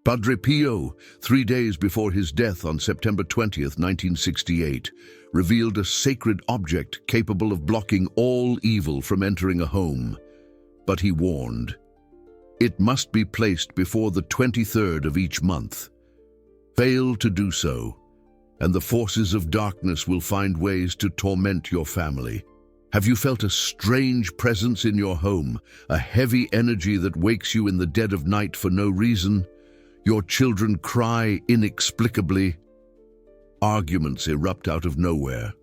Padre Pio, 3 days before his death on September 20th, 1968, revealed a sacred object capable of blocking all evil from entering a home. But he warned, it must be placed before the 23rd of each month. Fail to do so, and the forces of darkness will find ways to torment your family. Have you felt a strange presence in your home, a heavy energy that wakes you in the dead of night for no reason? Your children cry inexplicably. Arguments erupt out of nowhere.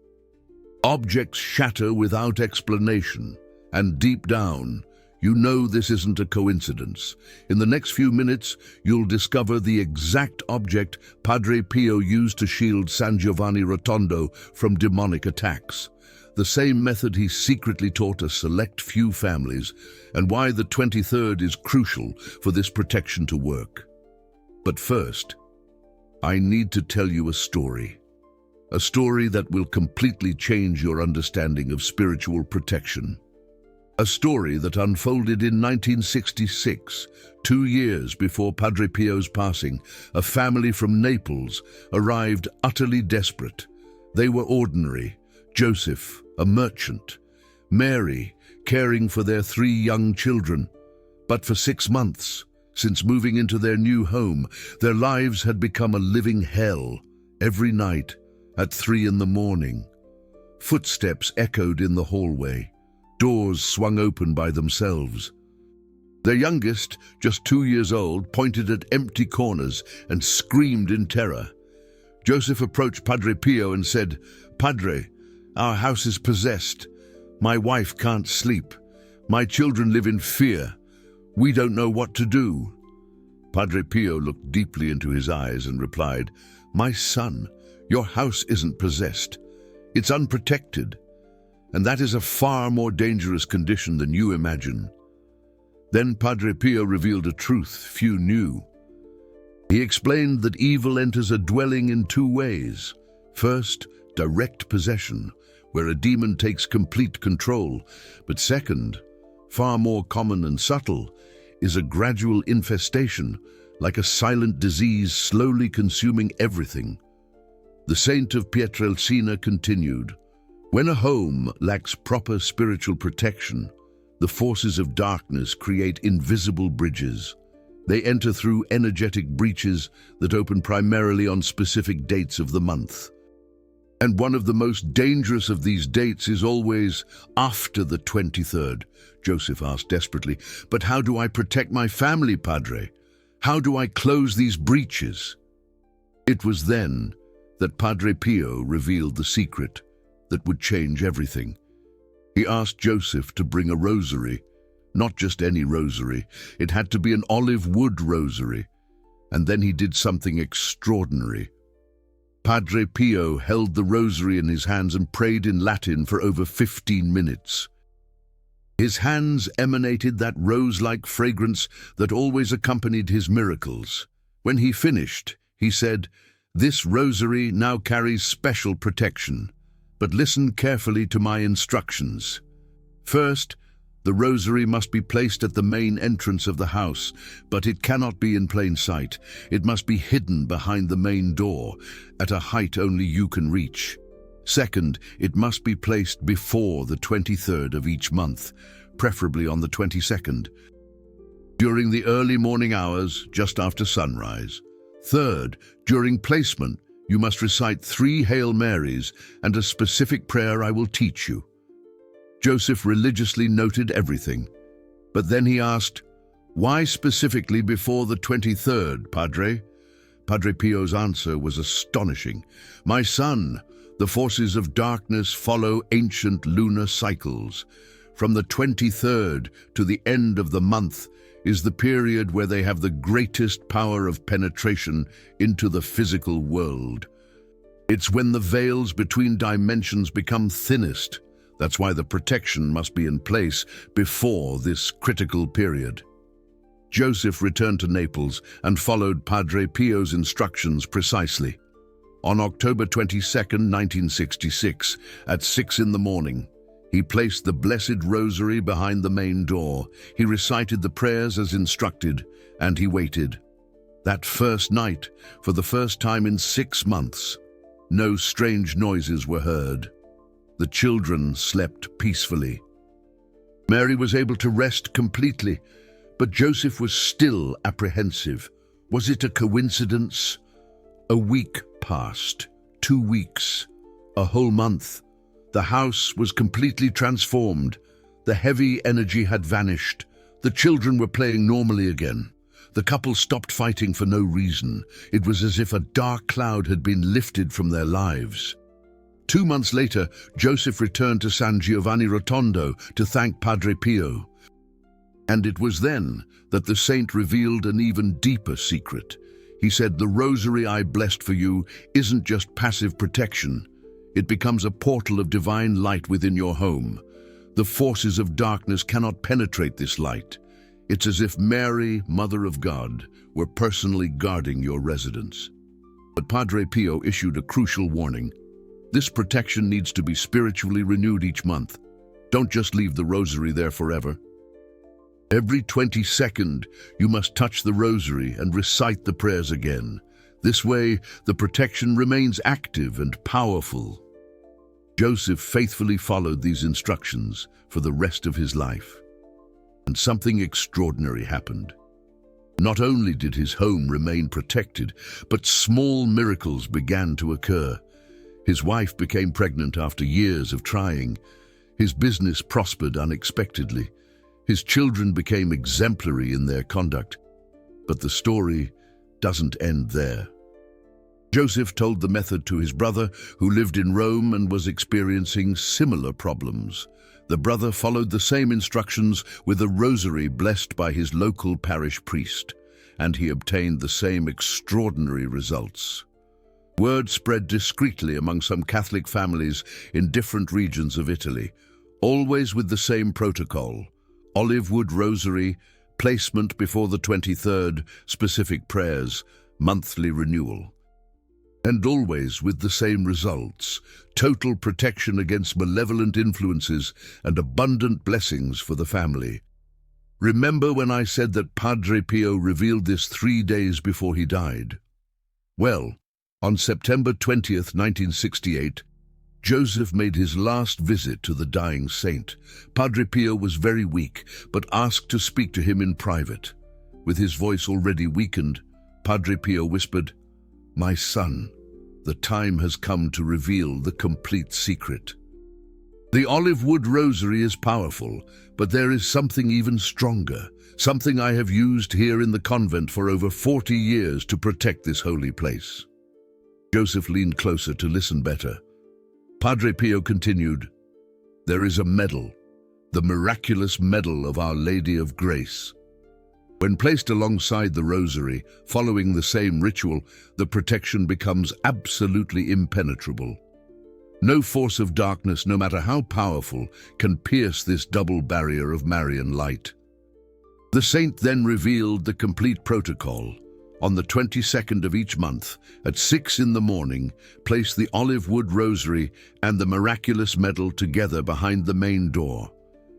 Objects shatter without explanation, and deep down, you know this isn't a coincidence. In the next few minutes, you'll discover the exact object Padre Pio used to shield San Giovanni Rotondo from demonic attacks. The same method he secretly taught a select few families, and why the 23rd is crucial for this protection to work. But first, I need to tell you a story that will completely change your understanding of spiritual protection. A story that unfolded in 1966, 2 years before Padre Pio's passing. A family from Naples arrived utterly desperate. They were ordinary. Joseph, a merchant. Mary, caring for their 3 young children. But for 6 months, since moving into their new home, their lives had become a living hell. Every night, at 3 in the morning, footsteps echoed in the hallway. Doors swung open by themselves. Their youngest, just 2 years old, pointed at empty corners and screamed in terror. Joseph approached Padre Pio and said, "Padre, our house is possessed. My wife can't sleep. My children live in fear. We don't know what to do." Padre Pio looked deeply into his eyes and replied, "My son, your house isn't possessed. It's unprotected. And that is a far more dangerous condition than you imagine." Then Padre Pio revealed a truth few knew. He explained that evil enters a dwelling in 2 ways. First, direct possession, where a demon takes complete control. But second, far more common and subtle, is a gradual infestation, like a silent disease slowly consuming everything. The saint of Pietrelcina continued, "When a home lacks proper spiritual protection, the forces of darkness create invisible bridges. They enter through energetic breaches that open primarily on specific dates of the month. And one of the most dangerous of these dates is always after the 23rd. Joseph asked desperately, "But how do I protect my family, Padre? How do I close these breaches?" It was then that Padre Pio revealed the secret that would change everything. He asked Joseph to bring a rosary, not just any rosary. It had to be an olive wood rosary. And then he did something extraordinary. Padre Pio held the rosary in his hands and prayed in Latin for over 15 minutes. His hands emanated that rose-like fragrance that always accompanied his miracles. When he finished, he said, "This rosary now carries special protection, but listen carefully to my instructions. First, the rosary must be placed at the main entrance of the house, but it cannot be in plain sight. It must be hidden behind the main door, at a height only you can reach. Second, it must be placed before the 23rd of each month, preferably on the 22nd, during the early morning hours, just after sunrise. Third, during placement, you must recite 3 Hail Marys and a specific prayer I will teach you." Joseph religiously noted everything, but then he asked, "Why specifically before the 23rd, Padre?" Padre Pio's answer was astonishing. "My son, the forces of darkness follow ancient lunar cycles. From the 23rd to the end of the month is the period where they have the greatest power of penetration into the physical world. It's when the veils between dimensions become thinnest. That's why the protection must be in place before this critical period." Joseph returned to Naples and followed Padre Pio's instructions precisely. On October 22, 1966, at 6 in the morning, he placed the Blessed Rosary behind the main door. He recited the prayers as instructed, and he waited. That first night, for the first time in 6 months, no strange noises were heard. The children slept peacefully. Mary was able to rest completely, but Joseph was still apprehensive. Was it a coincidence? A week passed, 2 weeks, a whole month. The house was completely transformed. The heavy energy had vanished. The children were playing normally again. The couple stopped fighting for no reason. It was as if a dark cloud had been lifted from their lives. 2 months later, Joseph returned to San Giovanni Rotondo to thank Padre Pio. And it was then that the saint revealed an even deeper secret. He said, "The rosary I blessed for you isn't just passive protection. It becomes a portal of divine light within your home. The forces of darkness cannot penetrate this light. It's as if Mary, Mother of God, were personally guarding your residence." But Padre Pio issued a crucial warning. This protection needs to be spiritually renewed each month. Don't just leave the rosary there forever. Every 22nd, you must touch the rosary and recite the prayers again. This way, the protection remains active and powerful. Joseph faithfully followed these instructions for the rest of his life. And something extraordinary happened. Not only did his home remain protected, but small miracles began to occur. His wife became pregnant after years of trying. His business prospered unexpectedly. His children became exemplary in their conduct. But the story doesn't end there. Joseph told the method to his brother, who lived in Rome and was experiencing similar problems. The brother followed the same instructions with a rosary blessed by his local parish priest, and he obtained the same extraordinary results. Word spread discreetly among some Catholic families in different regions of Italy, always with the same protocol: olive wood rosary, placement before the 23rd, specific prayers, monthly renewal. And always with the same results: total protection against malevolent influences and abundant blessings for the family. Remember when I said that Padre Pio revealed this 3 days before he died? Well, on September 20th, 1968, Joseph made his last visit to the dying saint. Padre Pio was very weak, but asked to speak to him in private. With his voice already weakened, Padre Pio whispered, "My son, the time has come to reveal the complete secret. The olive wood rosary is powerful, but there is something even stronger, something I have used here in the convent for over 40 years to protect this holy place." Joseph leaned closer to listen better. Padre Pio continued, "There is a medal, the miraculous medal of Our Lady of Grace. When placed alongside the rosary, following the same ritual, the protection becomes absolutely impenetrable. No force of darkness, no matter how powerful, can pierce this double barrier of Marian light." The saint then revealed the complete protocol. On the 22nd of each month, at 6 in the morning, place the olive wood rosary and the miraculous medal together behind the main door.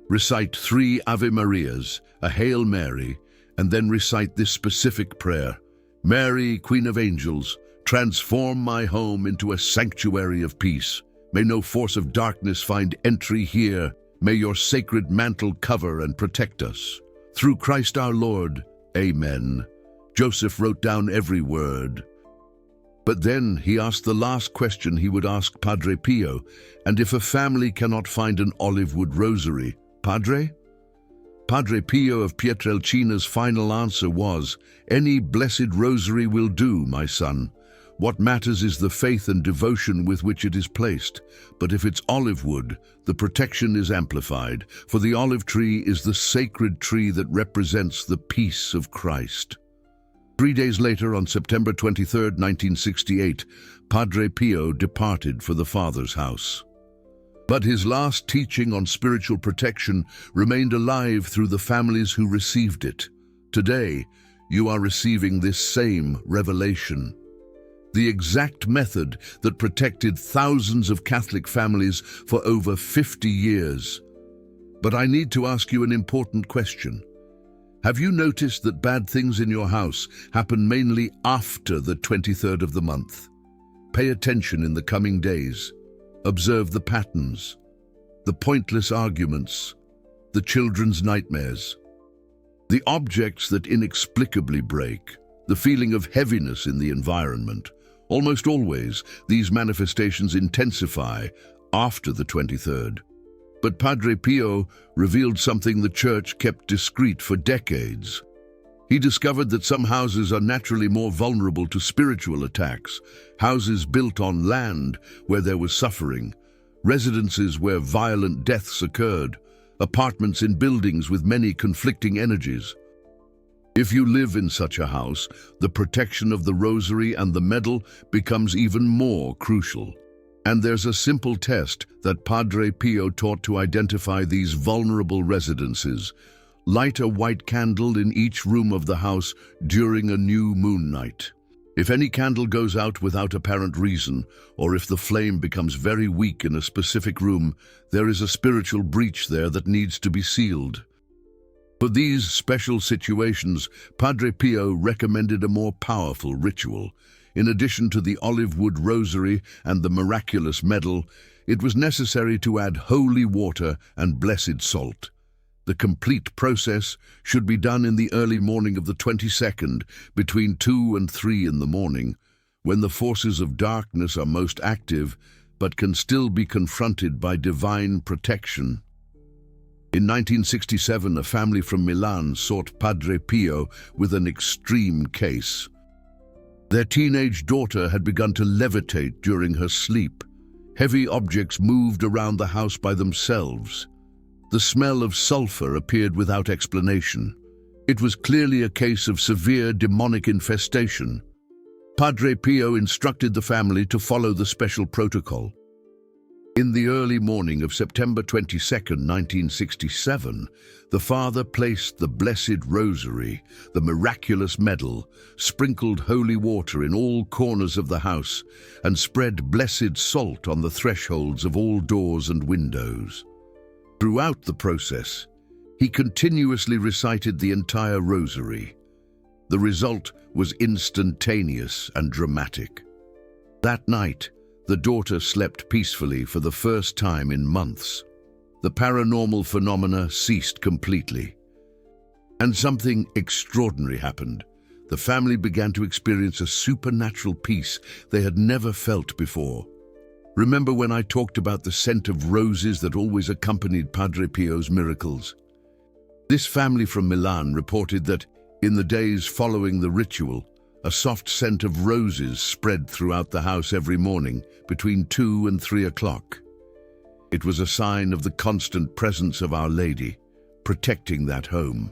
Recite 3 Ave Marias, a Hail Mary, and then recite this specific prayer: "Mary, Queen of Angels, transform my home into a sanctuary of peace. May no force of darkness find entry here. May your sacred mantle cover and protect us. Through Christ our Lord. Amen." Joseph wrote down every word. But then he asked the last question he would ask Padre Pio: "And if a family cannot find an olive wood rosary, Padre?" Padre Pio of Pietrelcina's final answer was, "Any blessed rosary will do, my son. What matters is the faith and devotion with which it is placed. But if it's olive wood, the protection is amplified, for the olive tree is the sacred tree that represents the peace of Christ." 3 days later, on September 23rd, 1968, Padre Pio departed for the Father's house. But his last teaching on spiritual protection remained alive through the families who received it. Today, you are receiving this same revelation. The exact method that protected thousands of Catholic families for over 50 years. But I need to ask you an important question. Have you noticed that bad things in your house happen mainly after the 23rd of the month? Pay attention in the coming days. Observe the patterns, the pointless arguments, the children's nightmares, the objects that inexplicably break, the feeling of heaviness in the environment. Almost always, these manifestations intensify after the 23rd. But Padre Pio revealed something the Church kept discreet for decades. He discovered that some houses are naturally more vulnerable to spiritual attacks, houses built on land where there was suffering, residences where violent deaths occurred, apartments in buildings with many conflicting energies. If you live in such a house, the protection of the rosary and the medal becomes even more crucial. And there's a simple test that Padre Pio taught to identify these vulnerable residences. Light a white candle in each room of the house during a new moon night. If any candle goes out without apparent reason, or if the flame becomes very weak in a specific room, there is a spiritual breach there that needs to be sealed. For these special situations, Padre Pio recommended a more powerful ritual. In addition to the olive wood rosary and the miraculous medal, it was necessary to add holy water and blessed salt. The complete process should be done in the early morning of the 22nd, between 2 and 3 in the morning, when the forces of darkness are most active, but can still be confronted by divine protection. In 1967, a family from Milan sought Padre Pio with an extreme case. Their teenage daughter had begun to levitate during her sleep. Heavy objects moved around the house by themselves. The smell of sulfur appeared without explanation. It was clearly a case of severe demonic infestation. Padre Pio instructed the family to follow the special protocol. In the early morning of September 22, 1967, the father placed the Blessed Rosary, the miraculous medal, sprinkled holy water in all corners of the house, and spread blessed salt on the thresholds of all doors and windows. Throughout the process, he continuously recited the entire rosary. The result was instantaneous and dramatic. That night, the daughter slept peacefully for the first time in months. The paranormal phenomena ceased completely. And something extraordinary happened. The family began to experience a supernatural peace they had never felt before. Remember when I talked about the scent of roses that always accompanied Padre Pio's miracles? This family from Milan reported that, in the days following the ritual, a soft scent of roses spread throughout the house every morning between 2 and 3 o'clock. It was a sign of the constant presence of Our Lady, protecting that home.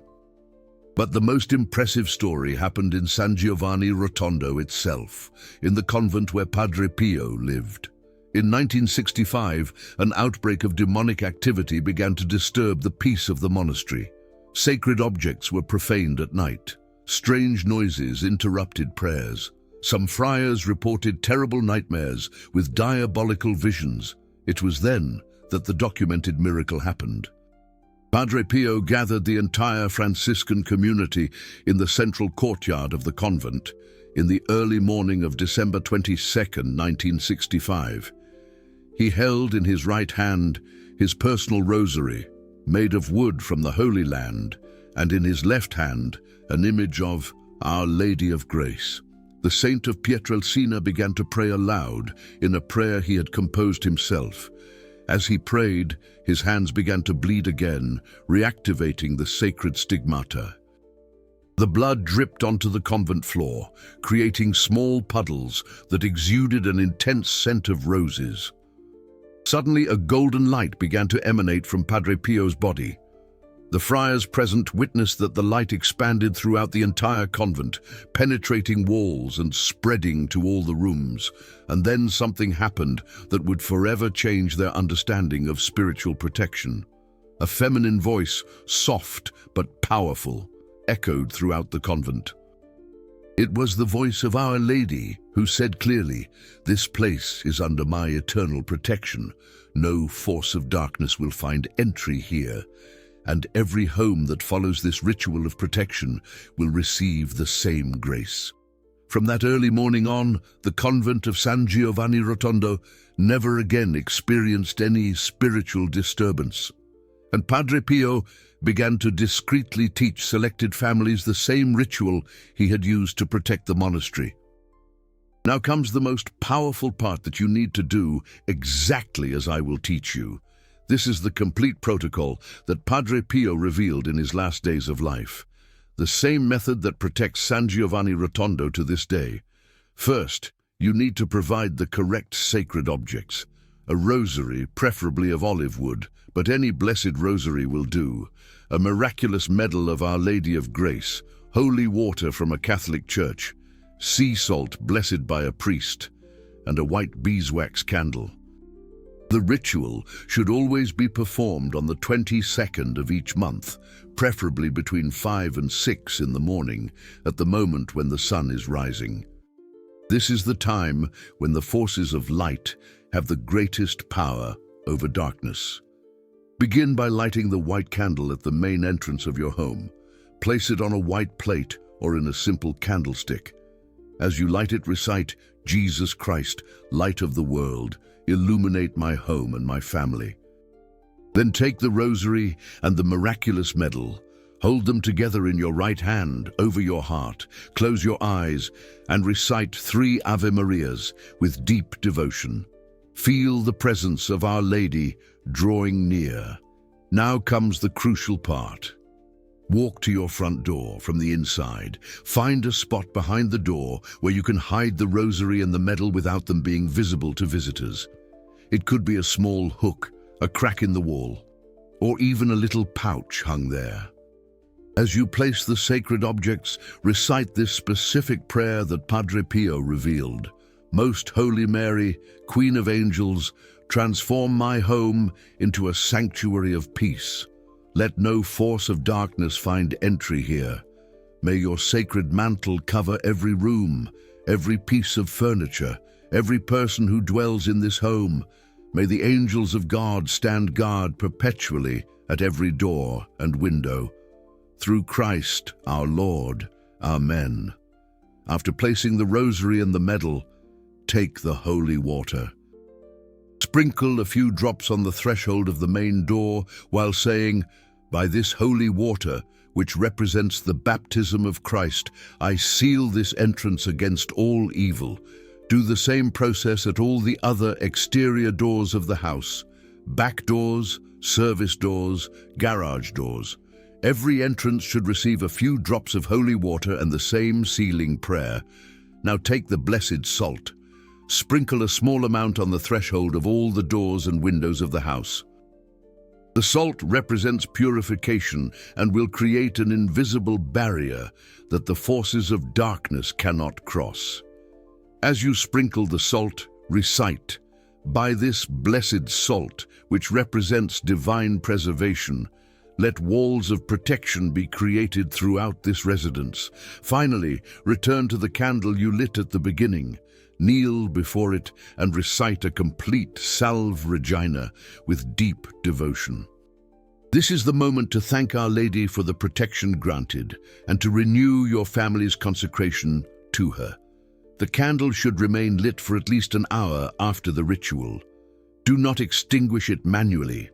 But the most impressive story happened in San Giovanni Rotondo itself, in the convent where Padre Pio lived. In 1965, an outbreak of demonic activity began to disturb the peace of the monastery. Sacred objects were profaned at night. Strange noises interrupted prayers. Some friars reported terrible nightmares with diabolical visions. It was then that the documented miracle happened. Padre Pio gathered the entire Franciscan community in the central courtyard of the convent in the early morning of December 22, 1965. He held in his right hand his personal rosary, made of wood from the Holy Land, and in his left hand an image of Our Lady of Grace. The saint of Pietrelcina began to pray aloud in a prayer he had composed himself. As he prayed, his hands began to bleed again, reactivating the sacred stigmata. The blood dripped onto the convent floor, creating small puddles that exuded an intense scent of roses. Suddenly, a golden light began to emanate from Padre Pio's body. The friars present witnessed that the light expanded throughout the entire convent, penetrating walls and spreading to all the rooms. And then something happened that would forever change their understanding of spiritual protection. A feminine voice, soft but powerful, echoed throughout the convent. It was the voice of Our Lady, who said clearly, "This place is under my eternal protection. No force of darkness will find entry here." and every home that follows this ritual of protection will receive the same grace. From that early morning on, the convent of San Giovanni Rotondo never again experienced any spiritual disturbance, and Padre Pio began to discreetly teach selected families the same ritual he had used to protect the monastery. Now comes the most powerful part that you need to do exactly as I will teach you. This is the complete protocol that Padre Pio revealed in his last days of life. The same method that protects San Giovanni Rotondo to this day. First, you need to provide the correct sacred objects. A rosary, preferably of olive wood, but any blessed rosary will do. A miraculous medal of Our Lady of Grace, holy water from a Catholic church, sea salt blessed by a priest, and a white beeswax candle. The ritual should always be performed on the 22nd of each month, preferably between 5 and 6 in the morning, at the moment when the sun is rising. This is the time when the forces of light have the greatest power over darkness. Begin by lighting the white candle at the main entrance of your home. Place it on a white plate or in a simple candlestick. As you light it, recite, "Jesus Christ, light of the world, illuminate my home and my family." Then take the rosary and the miraculous medal. Hold them together in your right hand over your heart. Close your eyes and recite 3 Ave Marias with deep devotion. Feel the presence of Our Lady drawing near. Now comes the crucial part. Walk to your front door from the inside. Find a spot behind the door where you can hide the rosary and the medal without them being visible to visitors. It could be a small hook, a crack in the wall, or even a little pouch hung there. As you place the sacred objects, recite this specific prayer that Padre Pio revealed. Most Holy Mary, Queen of Angels, transform my home into a sanctuary of peace. Let no force of darkness find entry here. May your sacred mantle cover every room, every piece of furniture, every person who dwells in this home. May the angels of God stand guard perpetually at every door and window. Through Christ our Lord. Amen. After placing the rosary and the medal, take the holy water. Sprinkle a few drops on the threshold of the main door while saying, "By this holy water, which represents the baptism of Christ, I seal this entrance against all evil." Do the same process at all the other exterior doors of the house, back doors, service doors, garage doors. Every entrance should receive a few drops of holy water and the same sealing prayer. Now take the blessed salt. Sprinkle a small amount on the threshold of all the doors and windows of the house. The salt represents purification and will create an invisible barrier that the forces of darkness cannot cross. As you sprinkle the salt, recite, "By this blessed salt, which represents divine preservation, let walls of protection be created throughout this residence." Finally, return to the candle you lit at the beginning. Kneel before it and recite a complete Salve Regina with deep devotion. This is the moment to thank Our Lady for the protection granted and to renew your family's consecration to her. The candle should remain lit for at least an hour after the ritual. Do not extinguish it manually.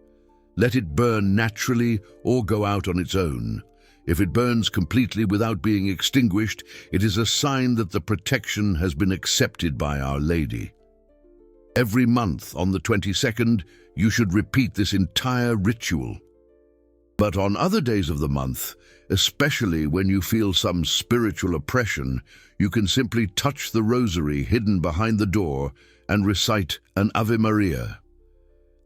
Let it burn naturally or go out on its own. If it burns completely without being extinguished, it is a sign that the protection has been accepted by Our Lady. Every month on the 22nd, you should repeat this entire ritual. But on other days of the month, especially when you feel some spiritual oppression, you can simply touch the rosary hidden behind the door and recite an Ave Maria.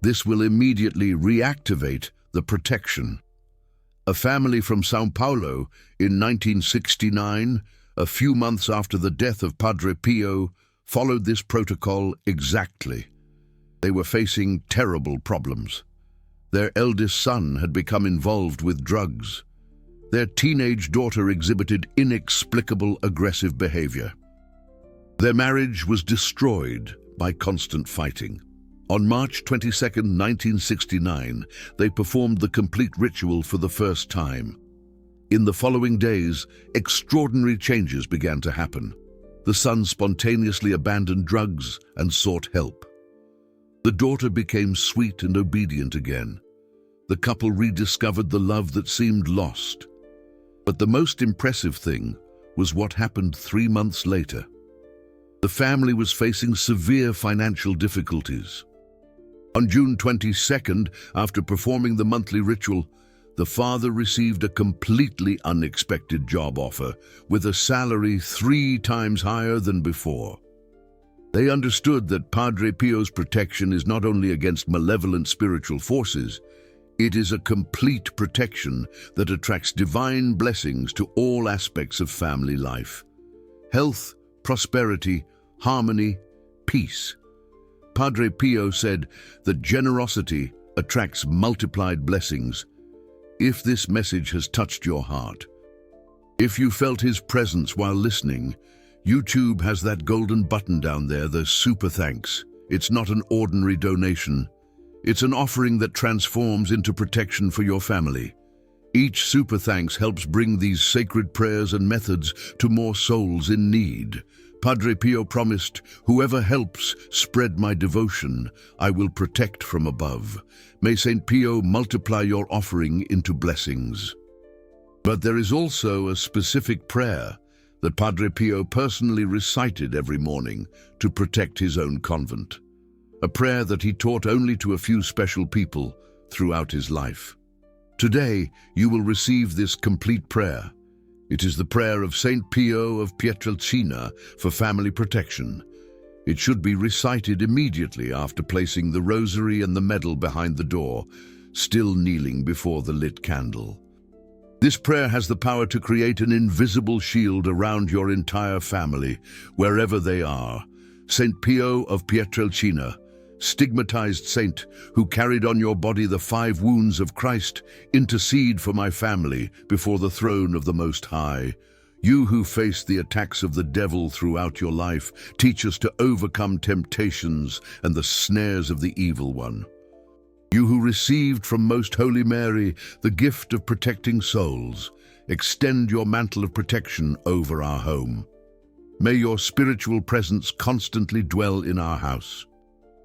This will immediately reactivate the protection. A family from São Paulo in 1969, a few months after the death of Padre Pio, followed this protocol exactly. They were facing terrible problems. Their eldest son had become involved with drugs. Their teenage daughter exhibited inexplicable aggressive behavior. Their marriage was destroyed by constant fighting. On March 22, 1969, they performed the complete ritual for the first time. In the following days, extraordinary changes began to happen. The son spontaneously abandoned drugs and sought help. The daughter became sweet and obedient again. The couple rediscovered the love that seemed lost. But the most impressive thing was what happened 3 months later. The family was facing severe financial difficulties. On June 22nd, after performing the monthly ritual, the father received a completely unexpected job offer with a salary 3 times higher than before. They understood that Padre Pio's protection is not only against malevolent spiritual forces, it is a complete protection that attracts divine blessings to all aspects of family life. Health, prosperity, harmony, peace. Padre Pio said that generosity attracts multiplied blessings. If this message has touched your heart, if you felt his presence while listening, YouTube has that golden button down there, the super thanks. It's not an ordinary donation. It's an offering that transforms into protection for your family. Each super thanks helps bring these sacred prayers and methods to more souls in need. Padre Pio promised, "Whoever helps spread my devotion, I will protect from above." May Saint Pio multiply your offering into blessings. But there is also a specific prayer that Padre Pio personally recited every morning to protect his own convent. A prayer that he taught only to a few special people throughout his life. Today, you will receive this complete prayer. It is the prayer of Saint Pio of Pietrelcina for family protection. It should be recited immediately after placing the rosary and the medal behind the door, still kneeling before the lit candle. This prayer has the power to create an invisible shield around your entire family, wherever they are. Saint Pio of Pietrelcina, stigmatized saint who carried on your body the 5 wounds of Christ, intercede for my family before the throne of the Most High. You who face the attacks of the devil throughout your life, teach us to overcome temptations and the snares of the evil one. You who received from Most Holy Mary the gift of protecting souls, extend your mantle of protection over our home. May your spiritual presence constantly dwell in our house.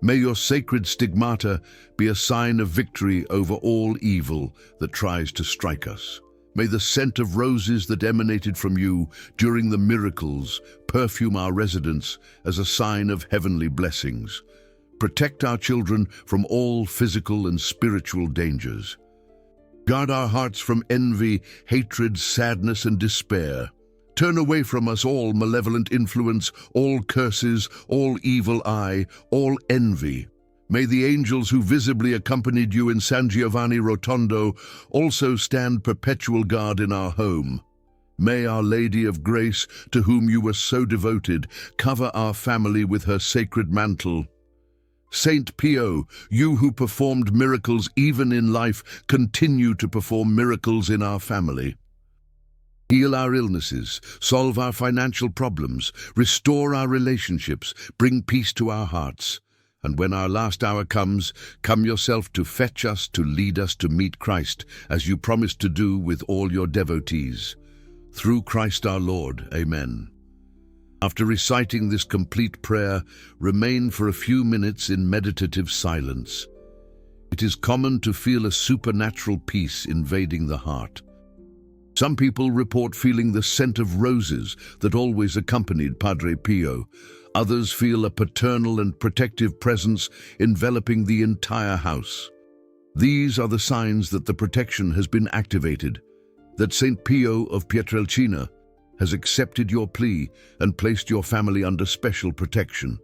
May your sacred stigmata be a sign of victory over all evil that tries to strike us. May the scent of roses that emanated from you during the miracles perfume our residence as a sign of heavenly blessings. Protect our children from all physical and spiritual dangers. Guard our hearts from envy, hatred, sadness, and despair. Turn away from us all malevolent influence, all curses, all evil eye, all envy. May the angels who visibly accompanied you in San Giovanni Rotondo also stand perpetual guard in our home. May Our Lady of Grace, to whom you were so devoted, cover our family with her sacred mantle. Saint Pio, you who performed miracles even in life, continue to perform miracles in our family. Heal our illnesses, solve our financial problems, restore our relationships, bring peace to our hearts. And when our last hour comes, come yourself to fetch us, to lead us to meet Christ, as you promised to do with all your devotees. Through Christ our Lord. Amen. After reciting this complete prayer, remain for a few minutes in meditative silence. It is common to feel a supernatural peace invading the heart. Some people report feeling the scent of roses that always accompanied Padre Pio. Others feel a paternal and protective presence enveloping the entire house. These are the signs that the protection has been activated, that Saint Pio of Pietrelcina has accepted your plea and placed your family under special protection,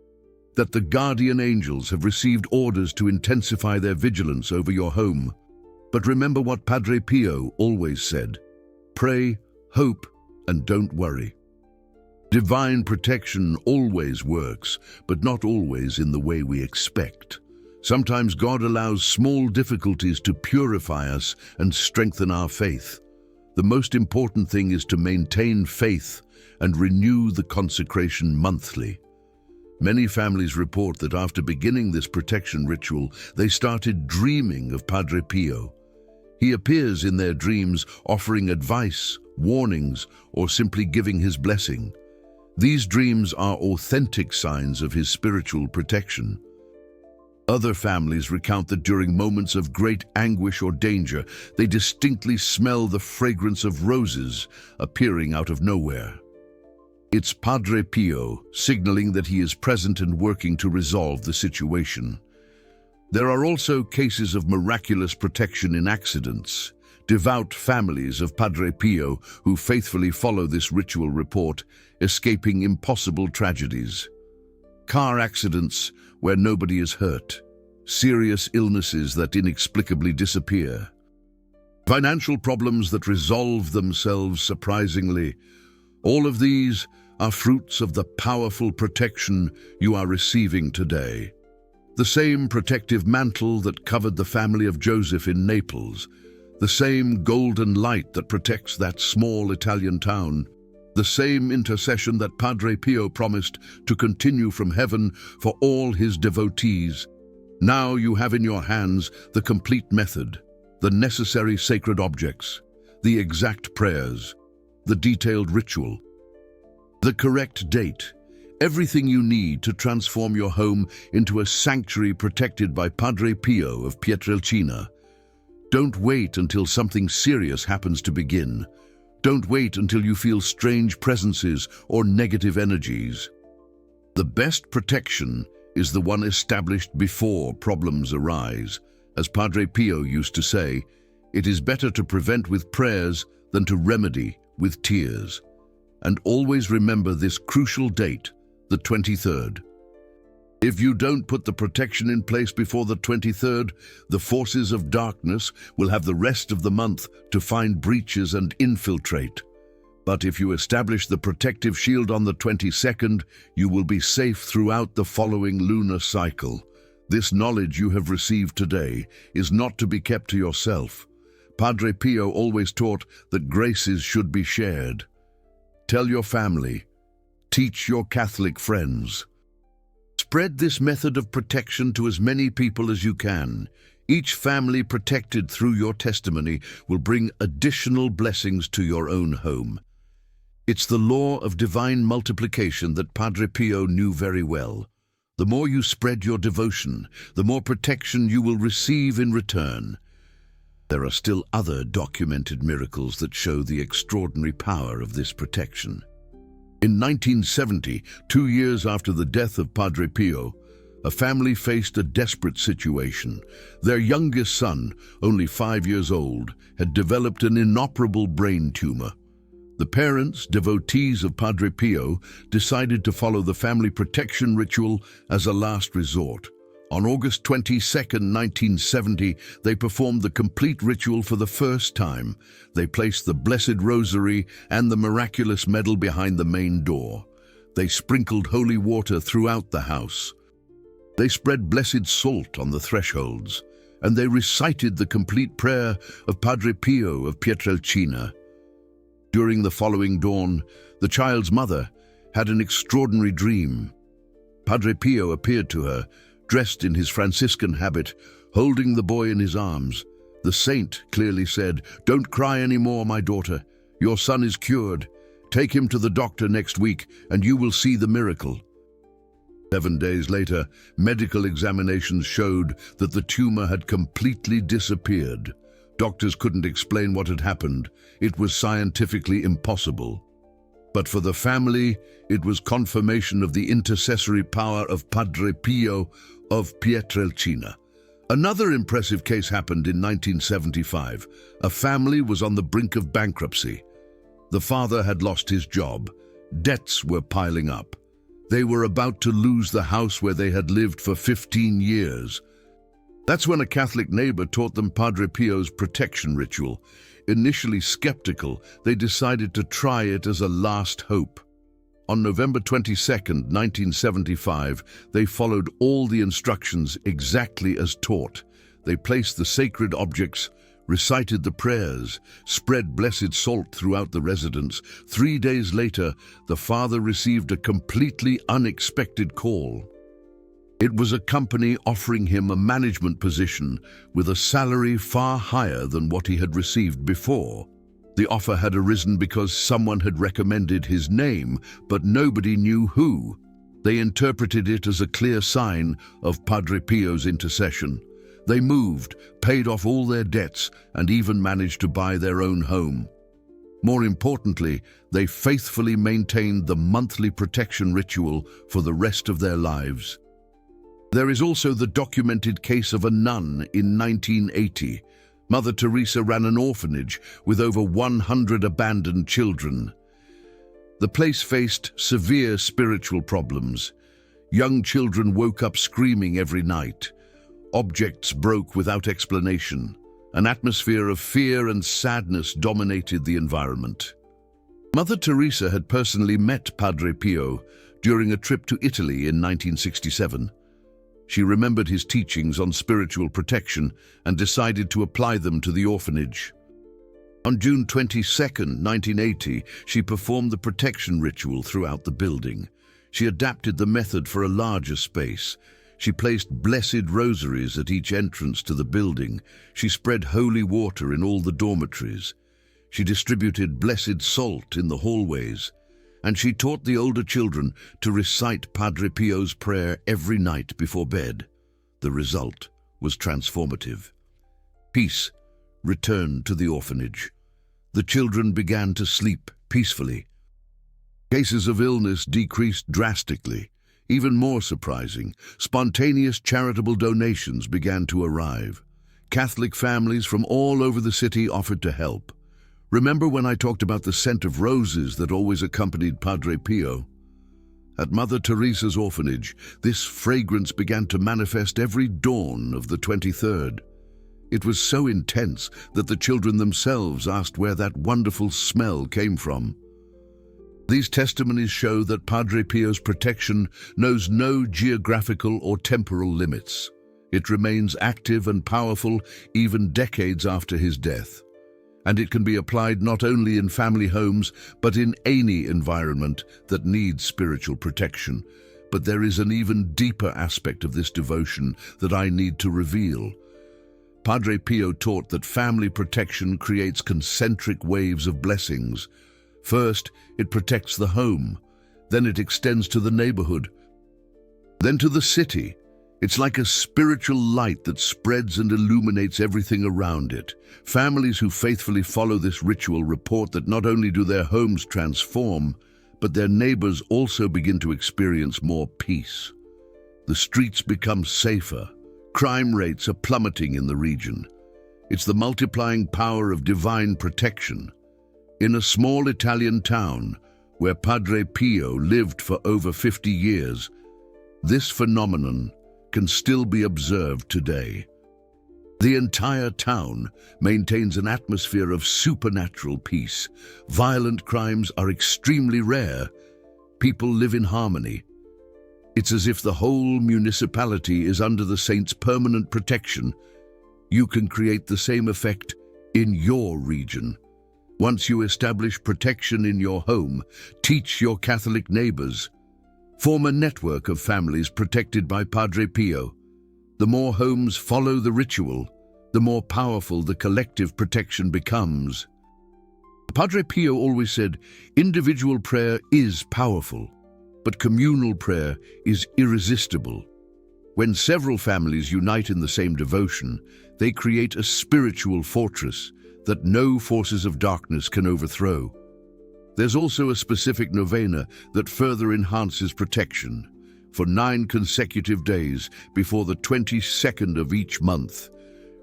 that the guardian angels have received orders to intensify their vigilance over your home. But remember what Padre Pio always said: pray, hope, and don't worry. Divine protection always works, but not always in the way we expect. Sometimes God allows small difficulties to purify us and strengthen our faith. The most important thing is to maintain faith and renew the consecration monthly. Many families report that after beginning this protection ritual, they started dreaming of Padre Pio. He appears in their dreams offering advice, warnings, or simply giving his blessing. These dreams are authentic signs of his spiritual protection. Other families recount that during moments of great anguish or danger, they distinctly smell the fragrance of roses appearing out of nowhere. It's Padre Pio signaling that he is present and working to resolve the situation. There are also cases of miraculous protection in accidents. Devout families of Padre Pio who faithfully follow this ritual report, escaping impossible tragedies. Car accidents where nobody is hurt. Serious illnesses that inexplicably disappear. Financial problems that resolve themselves surprisingly. All of these are fruits of the powerful protection you are receiving today. The same protective mantle that covered the family of Joseph in Naples, the same golden light that protects that small Italian town, the same intercession that Padre Pio promised to continue from heaven for all his devotees. Now you have in your hands the complete method, the necessary sacred objects, the exact prayers, the detailed ritual, the correct date, everything you need to transform your home into a sanctuary protected by Padre Pio of Pietrelcina. Don't wait until something serious happens to begin. Don't wait until you feel strange presences or negative energies. The best protection is the one established before problems arise. As Padre Pio used to say, it is better to prevent with prayers than to remedy with tears. And always remember this crucial date, the 23rd. If you don't put the protection in place before the 23rd, the forces of darkness will have the rest of the month to find breaches and infiltrate. But if you establish the protective shield on the 22nd, you will be safe throughout the following lunar cycle. This knowledge you have received today is not to be kept to yourself. Padre Pio always taught that graces should be shared. Tell your family. Teach your Catholic friends. Spread this method of protection to as many people as you can. Each family protected through your testimony will bring additional blessings to your own home. It's the law of divine multiplication that Padre Pio knew very well. The more you spread your devotion, the more protection you will receive in return. There are still other documented miracles that show the extraordinary power of this protection. In 1970, 2 years after the death of Padre Pio, a family faced a desperate situation. Their youngest son, only 5 years old, had developed an inoperable brain tumor. The parents, devotees of Padre Pio, decided to follow the family protection ritual as a last resort. On August 22, 1970, they performed the complete ritual for the first time. They placed the Blessed Rosary and the miraculous medal behind the main door. They sprinkled holy water throughout the house. They spread blessed salt on the thresholds, and they recited the complete prayer of Padre Pio of Pietrelcina. During the following dawn, the child's mother had an extraordinary dream. Padre Pio appeared to her, dressed in his Franciscan habit, holding the boy in his arms. The saint clearly said, "Don't cry anymore, my daughter. Your son is cured. Take him to the doctor next week, and you will see the miracle." 7 days later, medical examinations showed that the tumor had completely disappeared. Doctors couldn't explain what had happened. It was scientifically impossible. But for the family, it was confirmation of the intercessory power of Padre Pio of Pietrelcina. Another impressive case happened in 1975. A family was on the brink of bankruptcy. The father had lost his job. Debts were piling up. They were about to lose the house where they had lived for 15 years. That's when a Catholic neighbor taught them Padre Pio's protection ritual. Initially skeptical, they decided to try it as a last hope. On November 22, 1975, they followed all the instructions exactly as taught. They placed the sacred objects, recited the prayers, spread blessed salt throughout the residence. 3 days later, the father received a completely unexpected call. It was a company offering him a management position with a salary far higher than what he had received before. The offer had arisen because someone had recommended his name, but nobody knew who. They interpreted it as a clear sign of Padre Pio's intercession. They moved, paid off all their debts, and even managed to buy their own home. More importantly, they faithfully maintained the monthly protection ritual for the rest of their lives. There is also the documented case of a nun in 1980. Mother Teresa ran an orphanage with over 100 abandoned children. The place faced severe spiritual problems. Young children woke up screaming every night. Objects broke without explanation. An atmosphere of fear and sadness dominated the environment. Mother Teresa had personally met Padre Pio during a trip to Italy in 1967. She remembered his teachings on spiritual protection and decided to apply them to the orphanage. On June 22, 1980, she performed the protection ritual throughout the building. She adapted the method for a larger space. She placed blessed rosaries at each entrance to the building. She spread holy water in all the dormitories. She distributed blessed salt in the hallways. And she taught the older children to recite Padre Pio's prayer every night before bed. The result was transformative. Peace returned to the orphanage. The children began to sleep peacefully. Cases of illness decreased drastically. Even more surprising, spontaneous charitable donations began to arrive. Catholic families from all over the city offered to help. Remember when I talked about the scent of roses that always accompanied Padre Pio? At Mother Teresa's orphanage, this fragrance began to manifest every dawn of the 23rd. It was so intense that the children themselves asked where that wonderful smell came from. These testimonies show that Padre Pio's protection knows no geographical or temporal limits. It remains active and powerful even decades after his death. And it can be applied not only in family homes, but in any environment that needs spiritual protection. But there is an even deeper aspect of this devotion that I need to reveal. Padre Pio taught that family protection creates concentric waves of blessings. First, it protects the home. Then it extends to the neighborhood. Then to the city. It's like a spiritual light that spreads and illuminates everything around it. Families who faithfully follow this ritual report that not only do their homes transform, but their neighbors also begin to experience more peace. The streets become safer. Crime rates are plummeting in the region. It's the multiplying power of divine protection. In a small Italian town where Padre Pio lived for over 50 years, this phenomenon can still be observed today. The entire town maintains an atmosphere of supernatural peace. Violent crimes are extremely rare. People live in harmony. It's as if the whole municipality is under the saint's permanent protection. You can create the same effect in your region. Once you establish protection in your home, teach your Catholic neighbors. Form a network of families protected by Padre Pio. The more homes follow the ritual, the more powerful the collective protection becomes. Padre Pio always said, individual prayer is powerful, but communal prayer is irresistible. When several families unite in the same devotion, they create a spiritual fortress that no forces of darkness can overthrow. There's also a specific novena that further enhances protection. For 9 consecutive days before the 22nd of each month,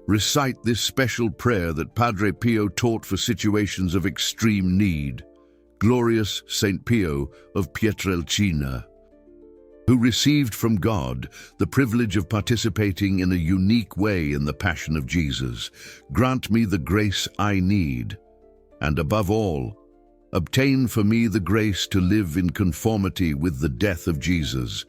recite this special prayer that Padre Pio taught for situations of extreme need. Glorious Saint Pio of Pietrelcina, who received from God the privilege of participating in a unique way in the Passion of Jesus, grant me the grace I need, and above all, obtain for me the grace to live in conformity with the death of Jesus,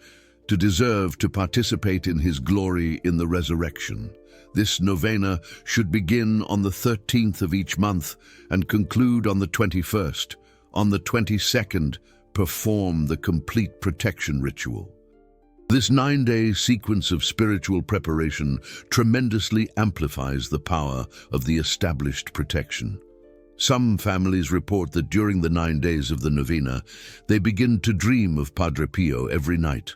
to deserve to participate in his glory in the resurrection. This novena should begin on the 13th of each month and conclude on the 21st. On the 22nd, perform the complete protection ritual. This 9-day sequence of spiritual preparation tremendously amplifies the power of the established protection. Some families report that during the 9 days of the novena, they begin to dream of Padre Pio every night.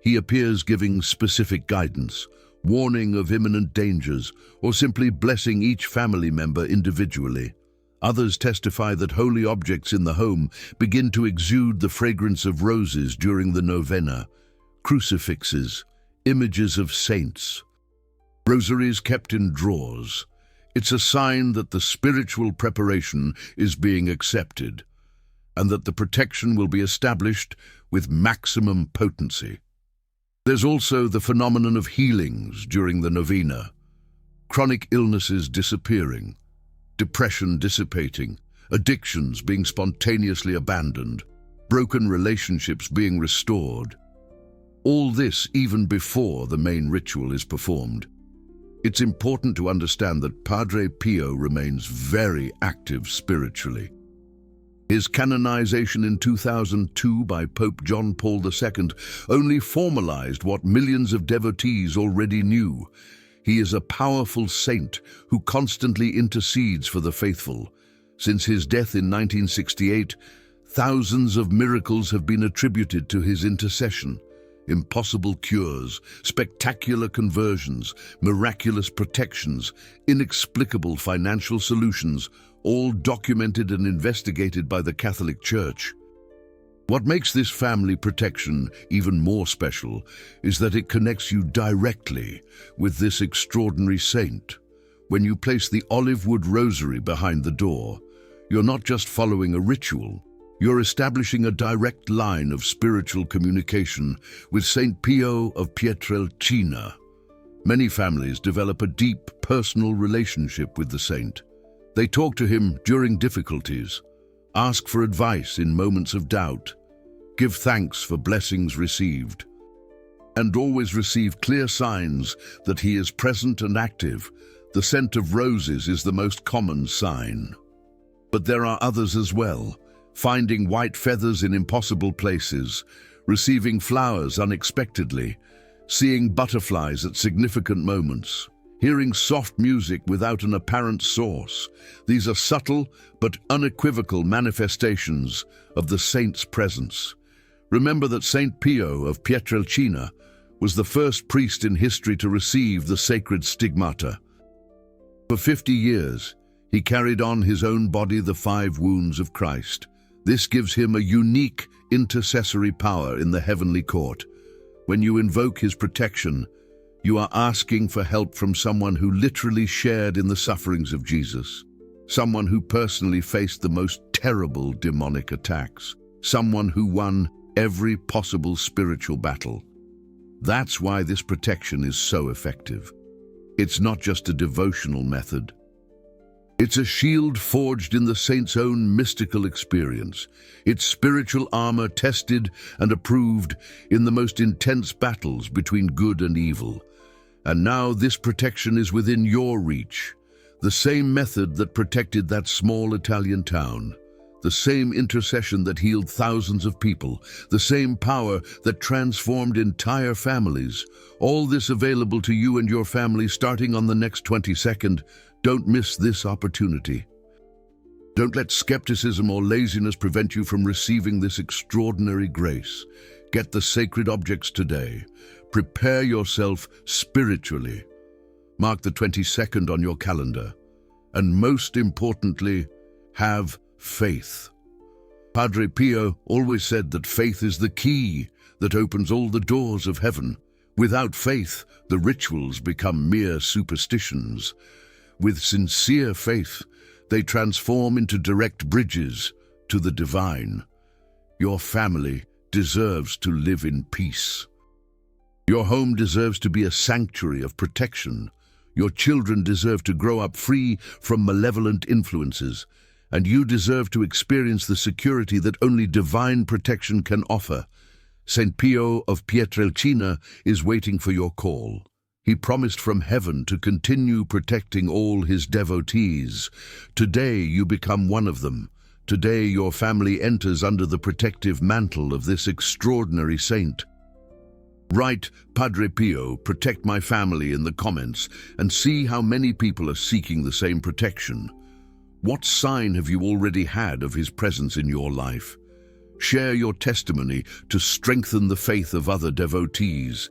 He appears giving specific guidance, warning of imminent dangers, or simply blessing each family member individually. Others testify that holy objects in the home begin to exude the fragrance of roses during the novena. Crucifixes, images of saints, rosaries kept in drawers. It's a sign that the spiritual preparation is being accepted and that the protection will be established with maximum potency. There's also the phenomenon of healings during the novena. Chronic illnesses disappearing, depression dissipating, addictions being spontaneously abandoned, broken relationships being restored. All this even before the main ritual is performed. It's important to understand that Padre Pio remains very active spiritually. His canonization in 2002 by Pope John Paul II only formalized what millions of devotees already knew. He is a powerful saint who constantly intercedes for the faithful. Since his death in 1968, thousands of miracles have been attributed to his intercession. Impossible cures, spectacular conversions, miraculous protections, inexplicable financial solutions, all documented and investigated by the Catholic Church. What makes this family protection even more special is that it connects you directly with this extraordinary saint. When you place the olive wood rosary behind the door, you're not just following a ritual, you're establishing a direct line of spiritual communication with Saint Pio of Pietrelcina. Many families develop a deep personal relationship with the saint. They talk to him during difficulties, ask for advice in moments of doubt, give thanks for blessings received, and always receive clear signs that he is present and active. The scent of roses is the most common sign. But there are others as well. Finding white feathers in impossible places, receiving flowers unexpectedly, seeing butterflies at significant moments, hearing soft music without an apparent source. These are subtle but unequivocal manifestations of the saint's presence. Remember that Saint Pio of Pietrelcina was the first priest in history to receive the sacred stigmata. For 50 years, he carried on his own body the 5 wounds of Christ. This gives him a unique intercessory power in the heavenly court. When you invoke his protection, you are asking for help from someone who literally shared in the sufferings of Jesus, someone who personally faced the most terrible demonic attacks, someone who won every possible spiritual battle. That's why this protection is so effective. It's not just a devotional method. It's a shield forged in the saint's own mystical experience. It's spiritual armor tested and approved in the most intense battles between good and evil. And now this protection is within your reach. The same method that protected that small Italian town. The same intercession that healed thousands of people. The same power that transformed entire families. All this available to you and your family starting on the next 22nd. Don't miss this opportunity. Don't let skepticism or laziness prevent you from receiving this extraordinary grace. Get the sacred objects today. Prepare yourself spiritually. Mark the 22nd on your calendar. And most importantly, have faith. Padre Pio always said that faith is the key that opens all the doors of heaven. Without faith, the rituals become mere superstitions. With sincere faith, they transform into direct bridges to the divine. Your family deserves to live in peace. Your home deserves to be a sanctuary of protection. Your children deserve to grow up free from malevolent influences, and you deserve to experience the security that only divine protection can offer. Saint Pio of Pietrelcina is waiting for your call. He promised from heaven to continue protecting all his devotees. Today you become one of them. Today your family enters under the protective mantle of this extraordinary saint. Write, Padre Pio, protect my family in the comments and see how many people are seeking the same protection. What sign have you already had of his presence in your life? Share your testimony to strengthen the faith of other devotees.